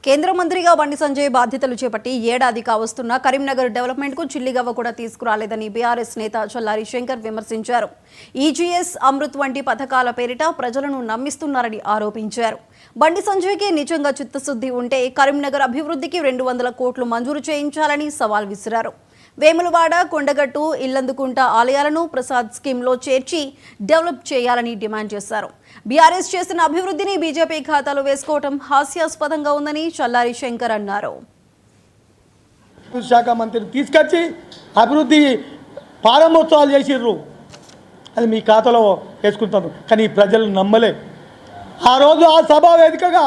కేంద్ర మంత్రిగా బండి సంజయ్ బాధ్యతలు చేపట్టి ఏడాది కావస్తున్న కరీంనగర్ డెవలప్మెంట్ కు చిల్లిగవ్వ కూడా తీసుకురాలేదని బీఆర్ఎస్ నేత చల్లారి శంకర్ విమర్శించారు. ఈజీఎస్ అమృత్ వంటి పథకాల పేరిట ప్రజలను నమ్మిస్తున్నారని ఆరోపించారు. బండి సంజయ్కి నిజంగా చిత్తశుద్ధి ఉంటే కరీంనగర్ అభివృద్ధికి 200 కోట్లు మంజూరు చేయించాలని సవాల్ విసిరారు. వేములవాడ, కొండగట్టు, ఇల్లందుకుంట ఆలయాలను ప్రసాద్ స్కీమ్లో చేర్చి డెవలప్ చేయాలని డిమాండ్ చేశారు. బీఆర్ఎస్ చేసిన అభివృద్ధిని బీజేపీ ఖాతాలో వేసుకోవడం హాస్యాస్పదంగా ఉందని చల్లారి శంకర్ అన్నారు. శాఖ మంత్రిని తీసుకొచ్చి అభివృద్ధి ప్రారంభోత్సవాలు చేసిర్రు, అది మీ ఖాతాలో వేసుకుంటాను. కానీ ప్రజలు నమ్మలే. ఆ రోజు ఆ సభా వేదికగా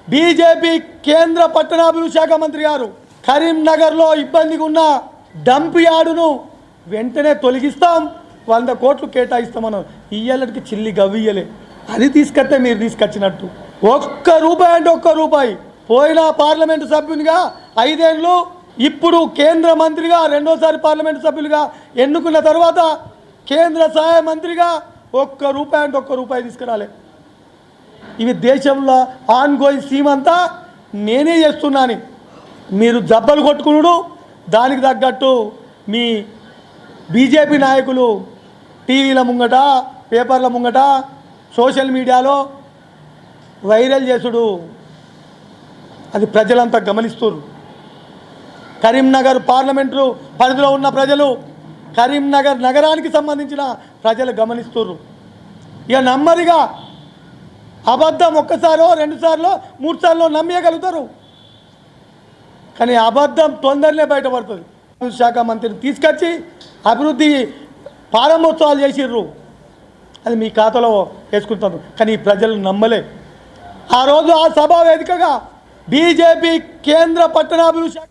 బీజేపీ కేంద్ర పట్టణాభివృద్ధి శాఖ మంత్రి గారు కరీంనగర్లో ఇబ్బందిగా ఉన్న డంప్ యార్డును వెంటనే తొలగిస్తాం, 100 కోట్లు కేటాయిస్తామన్నారు. ఇయ్యాలకి చిల్లి గవ్వియ్యలే. అది తీసుకొస్తే మీరు తీసుకొచ్చినట్టు ఒక్క రూపాయి పోయిన పార్లమెంటు సభ్యునిగా 5 ఏళ్ళు, ఇప్పుడు కేంద్ర మంత్రిగా రెండోసారి పార్లమెంటు సభ్యులుగా ఎన్నుకున్న తర్వాత కేంద్ర సహాయ మంత్రిగా ఒక్క రూపాయి తీసుకురాలే. ఇవి దేశంలో ఆన్ గోయింగ్ సీమ్ అంతా నేనే చేస్తున్నాను. మీరు జబ్బలు కొట్టుకున్నాడు, దానికి తగ్గట్టు మీ బీజేపీ నాయకులు టీవీల ముంగట, పేపర్ల ముంగట, సోషల్ మీడియాలో వైరల్ చేసుడు, అది ప్రజలంతా గమనిస్తున్నారు. కరీంనగర్ పార్లమెంటు పరిధిలో ఉన్న ప్రజలు, కరీంనగర్ నగరానికి సంబంధించిన ప్రజలు గమనిస్తున్నారు. ఇక నమ్మరిగా అబద్ధం ఒక్కసారో 2 సార్లు 3 సార్లు నమ్మేయగలుగుతారు, కానీ అబద్ధం తొందరనే బయటపడుతుంది. శాఖ మంత్రిని తీసుకొచ్చి అభివృద్ధి ప్రారంభోత్సవాలు చేసిర్రు, అది మీ ఖాతాలో వేసుకుంటాను. కానీ ప్రజలు నమ్మలే. ఆ రోజు ఆ సభా వేదికగా బీజేపీ కేంద్ర పట్టణాభివృద్ధి శాఖ